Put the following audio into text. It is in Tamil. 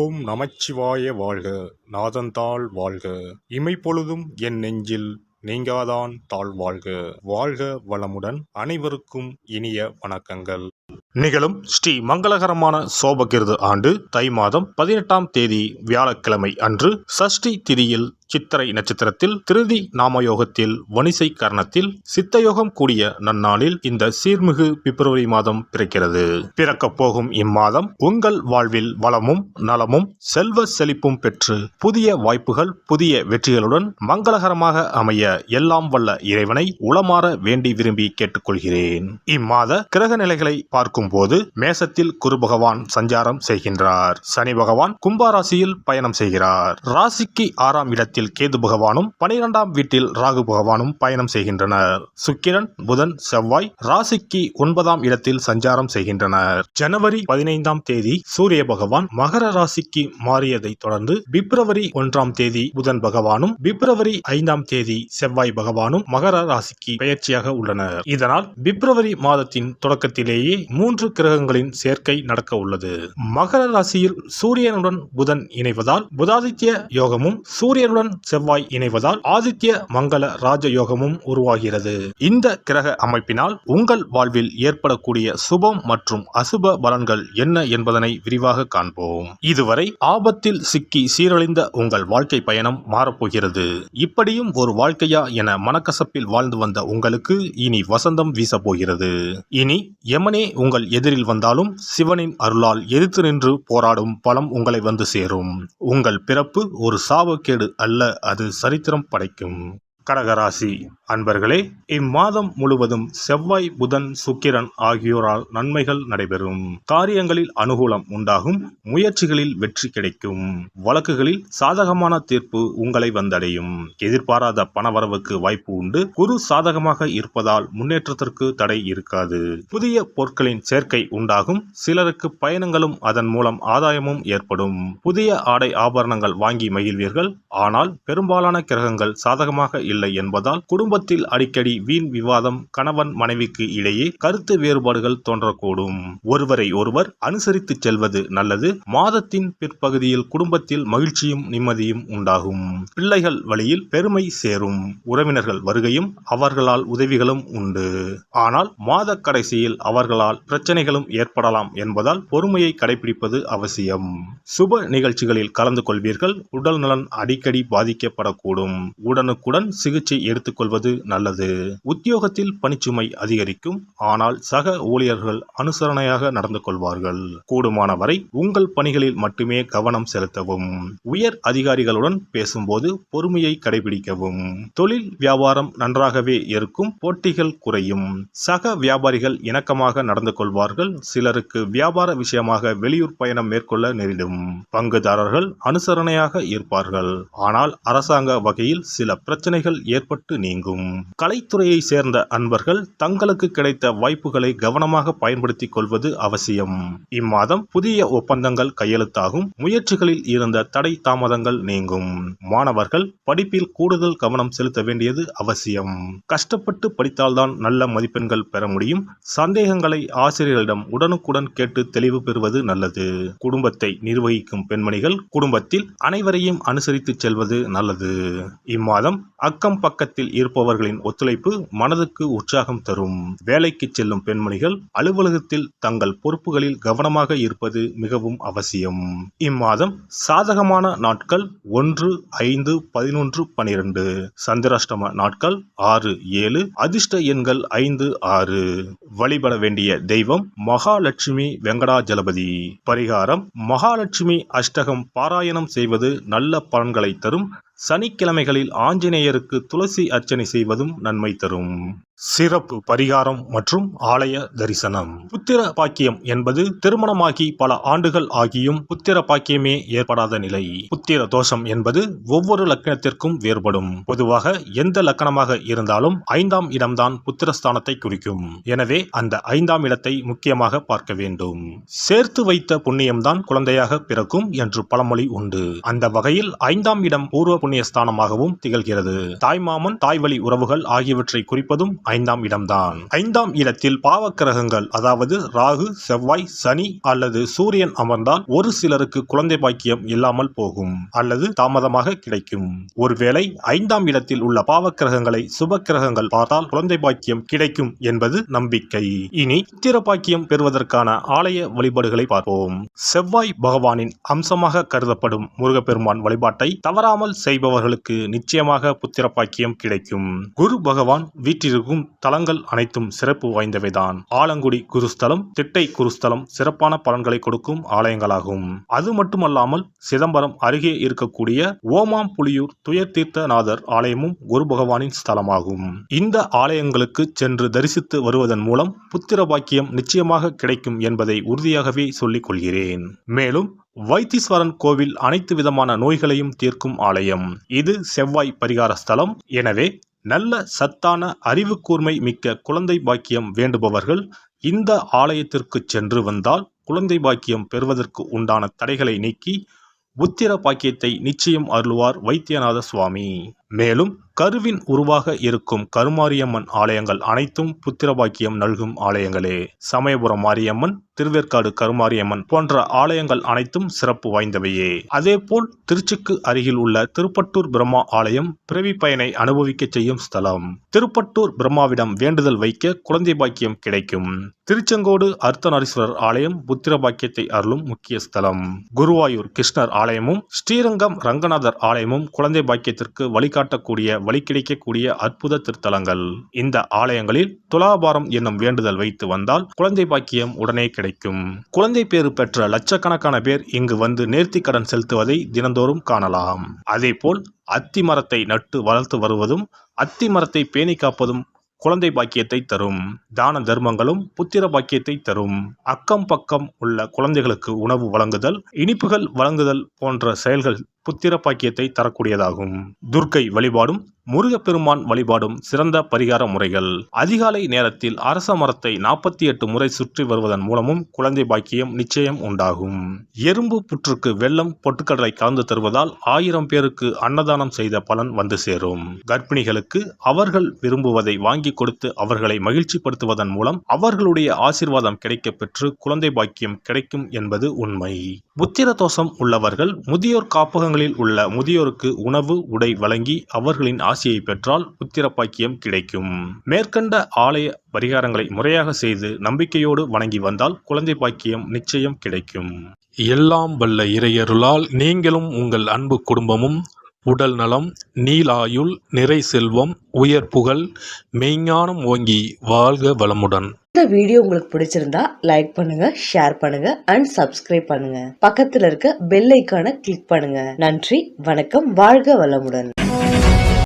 ஓம் நமச்சிவாய வாழ்க. நாதந்தாள் வாழ்க. இமைப்பொழுதும் என் நெஞ்சில் நீங்காதான் தாழ் வாழ்க. வாழ்க வளமுடன். அனைவருக்கும் இனிய வணக்கங்கள். நிகழும் ஸ்ரீ மங்களகரமான சோபகிருது ஆண்டு தை மாதம் 18ஆம் தேதி வியாழக்கிழமை அன்று சஷ்டி திதியில் சித்திரை நட்சத்திரத்தில் திருதி நாமயோகத்தில் வணிசை கரணத்தில் சித்தயோகம் கூடிய நன்னாளில் இந்த சீர்மிகு பிப்ரவரி மாதம் பிறக்கிறது. பிறக்கப் போகும் இம்மாதம் உங்கள் வாழ்வில் வளமும் நலமும் செல்வ செழிப்பும் பெற்று புதிய வாய்ப்புகள் புதிய வெற்றிகளுடன் மங்களகரமாக அமைய எல்லாம் வல்ல இறைவனை உளமாற வேண்டி விரும்பி கேட்டுக்கொள்கிறேன். இம்மாத கிரக நிலைகளை பார்க்கும் போது மேசத்தில் குரு பகவான் சஞ்சாரம் செய்கின்றார். சனி பகவான் கும்பாராசியில் பயணம் செய்கிறார். ராசிக்கு 6ஆம் இடத்தில் கேது பகவானும் 12ஆம் வீட்டில் ராகு பகவானும் பயணம் செய்கின்றனர். சுக்கிரன் புதன் செவ்வாய் ராசிக்கு 9ஆம் இடத்தில் சஞ்சாரம் செய்கின்றனர். ஜனவரி 15ஆம் தேதி சூரிய பகவான் மகர ராசிக்கு மாறியதை தொடர்ந்து பிப்ரவரி 1ஆம் தேதி புதன் பகவானும் பிப்ரவரி 5ஆம் தேதி செவ்வாய் பகவானும் மகர ராசிக்கு பெயர்ச்சியாக உள்ளனர். இதனால் பிப்ரவரி மாதத்தின் தொடக்கத்திலேயே 3 கிரகங்களின் சேர்க்கை நடக்க உள்ளது. மகர ராசியில் சூரியனுடன் புதன் இணைவதால் புதாதித்ய யோகமும் சூரியனுடன் செவ்வாய் இணைவதால் ஆதித்ய மங்கள ராஜயோகமும் உருவாகிறது. இந்த கிரக அமைப்பினால் உங்கள் வாழ்வில் ஏற்படக்கூடிய சுபம் மற்றும் அசுப பலன்கள் என்ன என்பதனை விரிவாக காண்போம். இதுவரை ஆபத்தில் சிக்கி சீரழிந்த உங்கள் வாழ்க்கை பயணம் மாறப்போகிறது. இப்படியும் ஒரு வாழ்க்கையா என மனக்கசப்பில் வாழ்ந்து வந்த உங்களுக்கு இனி வசந்தம் வீசப்போகிறது. இனி யமனே உங்கள் எதிரில் வந்தாலும் சிவனின் அருளால் எதிர்த்து நின்று போராடும் பலம் உங்களை வந்து சேரும். உங்கள் பிறப்பு ஒரு சாபக்கேடு அல்ல, அது சரித்திரம் படைக்கும். கடகராசி அன்பர்களே, இம்மாதம் முழுவதும் செவ்வாய் புதன் சுக்கிரன் ஆகியோரால் நன்மைகள் நடைபெறும். காரியங்களில் அனுகூலம் உண்டாகும். முயற்சிகளில் வெற்றி கிடைக்கும். வழக்குகளில் சாதகமான தீர்ப்பு உங்களை வந்தடையும். எதிர்பாராத பணவரவுக்கு வாய்ப்பு உண்டு. குரு சாதகமாக இருப்பதால் முன்னேற்றத்திற்கு தடை இருக்காது. புதிய பொருட்களின் சேர்க்கை உண்டாகும். சிலருக்கு பயணங்களும் அதன் மூலம் ஆதாயமும் ஏற்படும். புதிய ஆடை ஆபரணங்கள் வாங்கி மகிழ்வீர்கள். ஆனால் பெரும்பாலான கிரகங்கள் சாதகமாக இல்லை என்பதால் குடும்பத்தில் அடிக்கடி வீண் விவாதம், கணவன் மனைவிக்கு இடையே கருத்து வேறுபாடுகள் தோன்றக்கூடும். ஒருவரை ஒருவர் அனுசரித்து செல்வது நல்லது. மாதத்தின் பிற்பகுதியில் குடும்பத்தில் மகிழ்ச்சியும் நிம்மதியும் உண்டாகும். பிள்ளைகள் வழியில் பெருமை சேரும். உறவினர்கள் வருகையும் அவர்களால் உதவிகளும் உண்டு. ஆனால் மாத கடைசியில் அவர்களால் பிரச்சனைகளும் ஏற்படலாம் என்பதால் பொறுமையை கடைபிடிப்பது அவசியம். சுப நிகழ்ச்சிகளில் கலந்து கொள்வீர்கள். உடல் நலன் அடிக்கடி பாதிக்கப்படக்கூடும். உடனுக்குடன் சிகிச்சை எடுத்துக்கொள்வது நல்லது. உத்தியோகத்தில் பணிச்சுமை அதிகரிக்கும். ஆனால் சக ஊழியர்கள் அனுசரணையாக நடந்து கொள்வார்கள். கூடுமான வரை உங்கள் பணிகளில் மட்டுமே கவனம் செலுத்தவும். உயர் அதிகாரிகளுடன் பேசும்போது பொறுமையை கடைபிடிக்கவும். தொழில் வியாபாரம் நன்றாகவே இருக்கும். போட்டிகள் குறையும். சக வியாபாரிகள் இணக்கமாக நடந்து கொள்வார்கள். சிலருக்கு வியாபார விஷயமாக வெளியூர் பயணம் மேற்கொள்ள நேரிடும். பங்குதாரர்கள் அனுசரணையாக இருப்பார்கள். ஆனால் அரசாங்க வகையில் சில பிரச்சனைகள் ஏற்பட்டு நீங்கும். கலைத்துறையை சேர்ந்த அன்பர்கள் தங்களுக்கு கிடைத்த வாய்ப்புகளை கவனமாக பயன்படுத்திக் கொள்வது அவசியம். இம்மாதம் புதிய ஒப்பந்தங்கள் கையெழுத்தாகும். முயற்சிகளில் இருந்த தடை தாமதங்கள் நீங்கும். மாணவர்கள் படிப்பில் கூடுதல் கவனம் செலுத்த வேண்டியது அவசியம். கஷ்டப்பட்டு படித்தால்தான் நல்ல மதிப்பெண்கள் பெற முடியும். சந்தேகங்களை ஆசிரியர்களிடம் உடனுக்குடன் கேட்டு தெளிவு பெறுவது நல்லது. குடும்பத்தை நிர்வகிக்கும் பெண்மணிகள் குடும்பத்தில் அனைவரையும் அனுசரித்து செல்வது நல்லது. இம்மாதம் அக்கம் பக்கத்தில் இருப்பவர்களின் ஒத்துழைப்பு மனதுக்கு உற்சாகம் தரும். வேலைக்கு செல்லும் பெண்மணிகள் அலுவலகத்தில் தங்கள் பொறுப்புகளில் கவனமாக இருப்பது மிகவும் அவசியம். இம்மாதம் சாதகமான நாட்கள் 1, 5, 11, 12. சந்திராஷ்டம நாட்கள் 6, 7. அதிர்ஷ்ட எண்கள் 5, 6. வழிபட வேண்டிய தெய்வம் மகாலட்சுமி வெங்கடாஜலபதி. பரிகாரம்: மகாலட்சுமி அஷ்டகம் பாராயணம் செய்வது நல்ல பலன்களை தரும். சனிக்கிழமைகளில் ஆஞ்சநேயருக்கு துளசி அர்ச்சனை செய்வதும் நன்மை தரும். சிறப்பு பரிகாரம் மற்றும் ஆலய தரிசனம். புத்திர பாக்கியம் என்பது திருமணமாகி பல ஆண்டுகள் ஆகியும் புத்திர பாக்கியமே ஏற்படாத நிலை. புத்திர தோஷம் என்பது ஒவ்வொரு லக்கணத்திற்கும் வேறுபடும். பொதுவாக எந்த லக்கணமாக இருந்தாலும் 5ஆம் இடம்தான் புத்திரஸ்தானத்தை குறிக்கும். எனவே அந்த 5ஆம் இடத்தை முக்கியமாக பார்க்க வேண்டும். சேர்த்து வைத்த புண்ணியம்தான் குழந்தையாக பிறக்கும் என்று பழமொழி உண்டு. அந்த வகையில் 5ஆம் இடம் பூர்வ புண்ணியஸ்தானமாகவும் திகழ்கிறது. தாய்மாமன், தாய்வழி உறவுகள் ஆகியவற்றை குறிப்பதும் 5ஆம் இடம்தான். 5ஆம் இடத்தில் பாவக்கிரகங்கள் அதாவது ராகு, செவ்வாய், சனி அல்லது சூரியன் அமர்ந்தால் ஒரு சிலருக்கு குழந்தை பாக்கியம் இல்லாமல் போகும் அல்லது தாமதமாக கிடைக்கும். ஒருவேளை 5ஆம் இடத்தில் உள்ள பாவக்கிரகங்களை சுப கிரகங்கள் பார்த்தால் குழந்தை பாக்கியம் கிடைக்கும் என்பது நம்பிக்கை. இனி புத்திர பாக்கியம் பெறுவதற்கான ஆலய வழிபாடுகளை பார்ப்போம். செவ்வாய் பகவானின் அம்சமாக கருதப்படும் முருகப்பெருமான் வழிபாட்டை தவறாமல் செய்பவர்களுக்கு நிச்சயமாக புத்திர பாக்கியம் கிடைக்கும். குரு பகவான் வீற்றிருக்கும் தலங்கள் அனைத்தும் சிறப்பு வாய்ந்தவைதான். ஆலங்குடி குருஸ்தலம், திட்டை குருஸ்தலம் சிறப்பான பலன்களை கொடுக்கும் ஆலயங்களாகும். அது மட்டுமல்லாமல் சிதம்பரம் அருகே இருக்கக்கூடிய ஓமாம்புலியூர் துயர்தீர்த்தநாதர் ஆலயமும் குரு பகவானின் ஸ்தலமாகும். இந்த ஆலயங்களுக்கு சென்று தரிசித்து வருவதன் மூலம் புத்திர பாக்கியம் நிச்சயமாக கிடைக்கும் என்பதை உறுதியாகவே சொல்லிக் கொள்கிறேன். மேலும் வைத்தீஸ்வரன் கோவில் அனைத்து விதமான நோய்களையும் தீர்க்கும் ஆலயம். இது செவ்வாய் பரிகார ஸ்தலம். எனவே நல்ல சத்தான அறிவு கூர்மை மிக்க குழந்தை பாக்கியம் வேண்டுபவர்கள் இந்த ஆலயத்திற்கு சென்று வந்தால் குழந்தை பாக்கியம் பெறுவதற்கு உண்டான தடைகளை நீக்கி புத்திர பாக்கியத்தை நிச்சயம் அருள்வார் வைத்தியநாத சுவாமி. மேலும் கருவின் உருவாக இருக்கும் கருமாரியம்மன் ஆலயங்கள் அனைத்தும் புத்திர பாக்கியம் நல்கும் ஆலயங்களே. சமயபுரம் மாரியம்மன், திருவேற்காடு கருமாரியம்மன் போன்ற ஆலயங்கள் அனைத்தும் சிறப்பு வாய்ந்தவையே. அதேபோல் திருச்சிக்கு அருகில் உள்ள திருப்பட்டூர் பிரம்மா ஆலயம் பிறவி பயனை அனுபவிக்க செய்யும் ஸ்தலம். திருப்பட்டூர் பிரம்மாவிடம் வேண்டுதல் வைக்க குழந்தை பாக்கியம் கிடைக்கும். திருச்செங்கோடு அர்த்தநாரீஸ்வரர் ஆலயம் புத்திர பாக்கியத்தை அருளும் முக்கிய ஸ்தலம். குருவாயூர் கிருஷ்ணர் ஆலயமும் ஸ்ரீரங்கம் ரங்கநாதர் ஆலயமும் குழந்தை பாக்கியத்திற்கு வழிகாட்டக்கூடிய வழி கிடைக்கக்கூடிய அற்புத திருத்தலங்கள். இந்த ஆலயங்களில் துலாபாரம் என்னும் வேண்டுதல் வைத்து வந்தால் குழந்தை பாக்கியம் உடனே கிடைக்கும். குழந்தை பேறு பெற்ற லட்சக்கணக்கான பேர் இங்கு வந்து நேர்த்தி கடன் செலுத்துவதை தினந்தோறும் காணலாம். அதேபோல் அத்தி மரத்தை நட்டு வளர்த்து வருவதும் அத்தி மரத்தை பேணி காப்பதும் குழந்தை பாக்கியத்தை தரும். தான தர்மங்களும் புத்திர பாக்கியத்தை தரும். அக்கம் பக்கம் உள்ள குழந்தைகளுக்கு உணவு வழங்குதல், இனிப்புகள் வழங்குதல் போன்ற செயல்கள் புத்திர பாக்கியத்தை தரக்கூடியதாகும். துர்க்கை வழிபாடும் முருகப்பெருமான் வழிபாடும் சிறந்த பரிகார முறைகள். அதிகாலை நேரத்தில் அரச மரத்தை 48 முறை சுற்றி வருவதன் மூலமும் குழந்தை பாக்கியம் நிச்சயம் உண்டாகும். எறும்பு புற்றுக்கு வெல்லம் பொட்டுக்கடலை கலந்து தருவதால் 1000 பேருக்கு அன்னதானம் செய்த பலன் வந்து சேரும். கர்ப்பிணிகளுக்கு அவர்கள் விரும்புவதை வாங்கி கொடுத்து அவர்களை மகிழ்ச்சிப்படுத்துவதன் மூலம் அவர்களுடைய ஆசீர்வாதம் கிடைக்க பெற்று குழந்தை பாக்கியம் கிடைக்கும் என்பது உண்மை. புத்திர தோஷம் உள்ளவர்கள் முதியோர் காப்பகங்களில் உள்ள முதியோருக்கு உணவு உடை வழங்கி அவர்களின் ஆசியை பெற்றால் புத்திர பாக்கியம் கிடைக்கும். மேற்கண்ட ஆலய பரிகாரங்களை முறையாக செய்து நம்பிக்கையோடு வணங்கி வந்தால் குழந்தை பாக்கியம் நிச்சயம் கிடைக்கும். எல்லாம் வல்ல இறையருளால் நீங்களும் உங்கள் அன்பு குடும்பமும் உடல் நலம், நீலாயுள், நிறை செல்வம், உயர் புகழ், மெய்ஞானம் ஓங்கி வாழ்க வளமுடன். இந்த வீடியோ உங்களுக்கு பிடிச்சிருந்தா லைக் பண்ணுங்க, ஷேர் பண்ணுங்க அண்ட் சப்ஸ்கிரைப் பண்ணுங்க. பக்கத்துல இருக்க பெல் ஐகானை கிளிக் பண்ணுங்க. நன்றி, வணக்கம், வாழ்க வளமுடன்.